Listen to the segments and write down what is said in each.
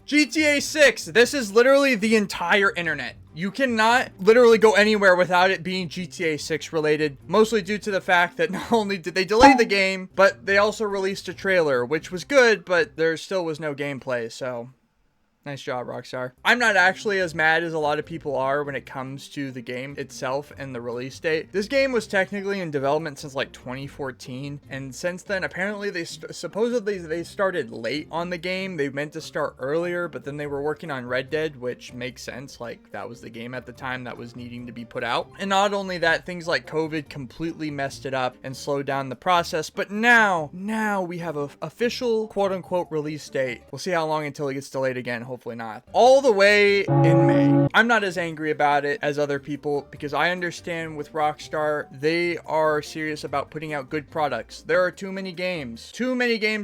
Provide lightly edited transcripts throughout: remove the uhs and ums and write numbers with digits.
GTA 6, this is literally the entire internet. You cannot literally go anywhere without it being GTA 6 related, mostly due to the fact that not only did they delay the game, but they also released a trailer, which was good, but there still was no gameplay, so... Nice job, Rockstar. I'm not actually as mad as a lot of people are when it comes to the game itself and the release date. This game was technically in development since like 2014, and since then, apparently supposedly they started late on the game. They meant to start earlier, but then they were working on Red Dead, which makes sense. Like, that was the game at the time that was needing to be put out. And not only that, things like COVID completely messed it up and slowed down the process, but now we have a official quote-unquote release date. We'll see how long until it gets delayed again. Hopefully not. All the way in May. I'm not as angry about it as other people because I understand with Rockstar, they are serious about putting out good products. There are too many games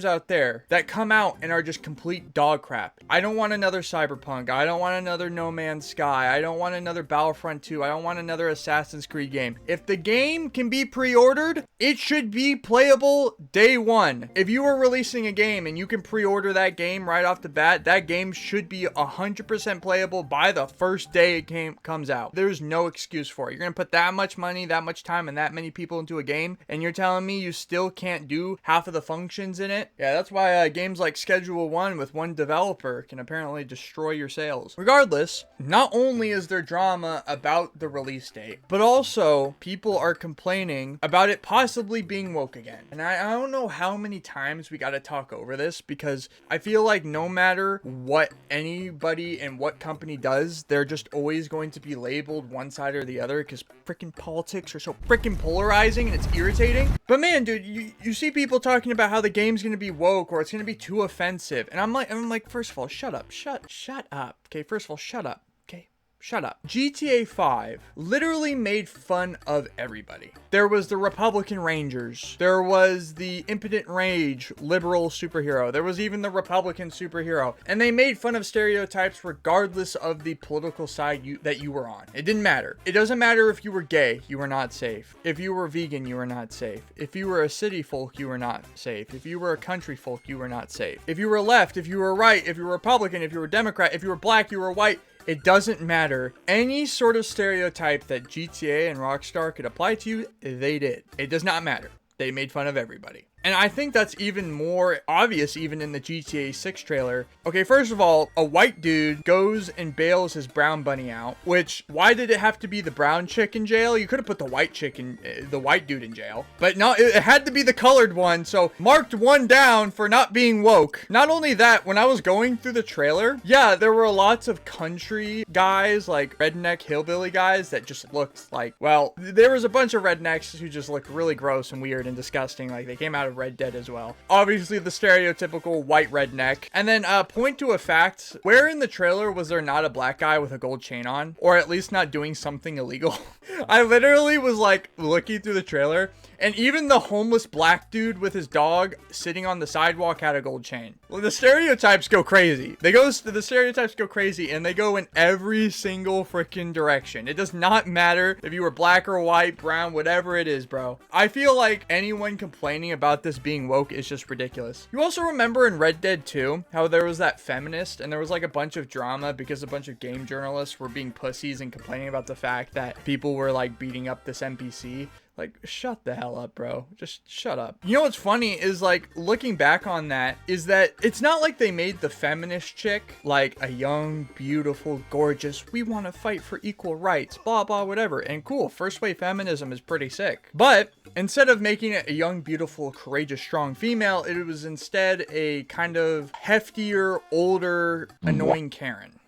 out there that come out and are just complete dog crap. I don't want another Cyberpunk. I don't want another No Man's Sky. I don't want another Battlefront 2. I don't want another Assassin's Creed game. If the game can be pre-ordered, it should be playable day one. If you are releasing a game and you can pre-order that game right off the bat, that game should be 100% playable by the first day it comes out. There's no excuse for it. You're gonna put that much money, that much time, and that many people into a game, and you're telling me you still can't do half of the functions in it? Yeah, that's why games like Schedule 1 with one developer can apparently destroy your sales. Regardless, not only is there drama about the release date, but also people are complaining about it possibly being woke again. And I don't know how many times we gotta talk over this, because I feel like no matter what anybody and what company does, they're just always going to be labeled one side or the other, because freaking politics are so freaking polarizing and it's irritating. But man, dude, you see people talking about how the game's gonna be woke or it's gonna be too offensive, and I'm like, first of all, shut up. Okay, first of all, shut up. Shut up. GTA 5 literally made fun of everybody. There was the Republican Rangers. There was the impotent rage liberal superhero. There was even the Republican superhero. And they made fun of stereotypes regardless of the political side that you were on. It didn't matter. It doesn't matter if you were gay, you were not safe. If you were vegan, you were not safe. If you were a city folk, you were not safe. If you were a country folk, you were not safe. If you were left, if you were right, if you were Republican, if you were Democrat, if you were black, you were white. It doesn't matter. Any sort of stereotype that GTA and Rockstar could apply to you, they did. It does not matter. They made fun of everybody. And I think that's even more obvious even in the GTA 6 trailer. Okay, first of all, a white dude goes and bails his brown bunny out, which, why did it have to be the brown chick in jail? You could have put the white chick in, the white dude in jail. But no, it had to be the colored one, so marked one down for not being woke. Not only that, when I was going through the trailer, yeah, there were lots of country guys, like redneck hillbilly guys that just looked like, well, there was a bunch of rednecks who just looked really gross and weird and disgusting, like they came out of Red Dead as well. Obviously the stereotypical white redneck. And then point to a fact, where in the trailer was there not a black guy with a gold chain on, or at least not doing something illegal? I literally was like looking through the trailer, and even the homeless black dude with his dog sitting on the sidewalk had a gold chain. Well, the stereotypes go crazy. The stereotypes go crazy, and they go in every single freaking direction. It does not matter if you were black or white, brown, whatever it is, bro. I feel like anyone complaining about this being woke is just ridiculous. You also remember in Red Dead 2 how there was that feminist, and there was like a bunch of drama because a bunch of game journalists were being pussies and complaining about the fact that people were like beating up this NPC. Like, shut the hell up, bro. Just shut up. You know what's funny is, like, looking back on that, is that it's not like they made the feminist chick like a young, beautiful, gorgeous, we want to fight for equal rights, blah, blah, whatever. And cool, first wave feminism is pretty sick. But instead of making it a young, beautiful, courageous, strong female, it was instead a kind of heftier, older, annoying Karen.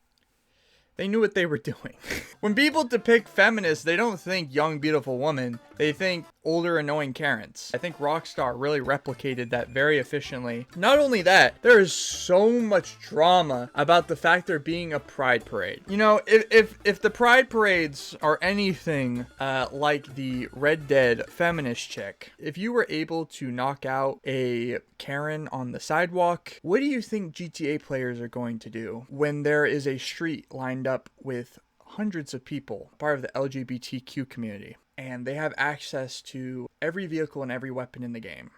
They knew what they were doing. When people depict feminists, they don't think young, beautiful woman. They think older, annoying Karens. I think Rockstar really replicated that very efficiently. Not only that, there is so much drama about the fact there being a pride parade. You know, if the pride parades are anything like the Red Dead feminist chick, if you were able to knock out a Karen on the sidewalk, what do you think GTA players are going to do when there is a street lined up with hundreds of people, part of the LGBTQ community, and they have access to every vehicle and every weapon in the game?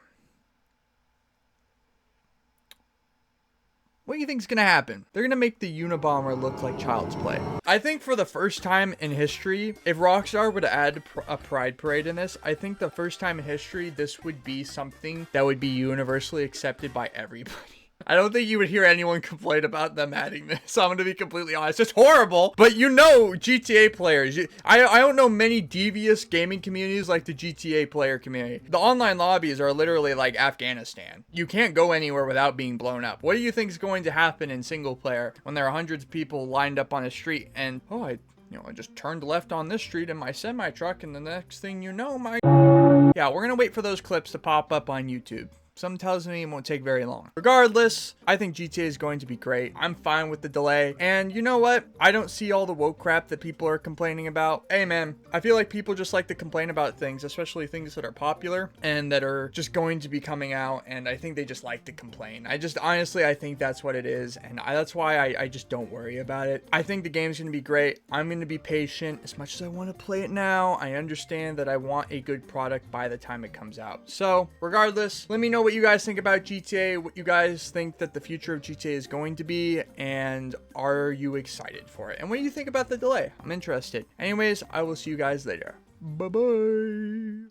What do you think is going to happen? They're going to make the Unabomber look like child's play. I think for the first time in history, if Rockstar would add a pride parade in this, I think the first time in history, this would be something that would be universally accepted by everybody. I don't think you would hear anyone complain about them adding this. I'm going to be completely honest. It's horrible, but you know GTA players. I don't know many devious gaming communities like the GTA player community. The online lobbies are literally like Afghanistan. You can't go anywhere without being blown up. What do you think is going to happen in single player when there are hundreds of people lined up on a street and, oh, I just turned left on this street in my semi-truck, and the next thing you know, Yeah, we're going to wait for those clips to pop up on YouTube. Some tells me it won't take very long. Regardless, I think GTA is going to be great. I'm fine with the delay. And you know what? I don't see all the woke crap that people are complaining about. Hey man, I feel like people just like to complain about things, especially things that are popular and that are just going to be coming out. And I think they just like to complain. Honestly, I think that's what it is. And that's why I just don't worry about it. I think the game's going to be great. I'm going to be patient. As much as I want to play it now, I understand that I want a good product by the time it comes out. So regardless, let me know what you guys think about GTA, what you guys think that the future of GTA is going to be, and are you excited for it? And what do you think about the delay? I'm interested. Anyways, I will see you guys later. Bye-bye.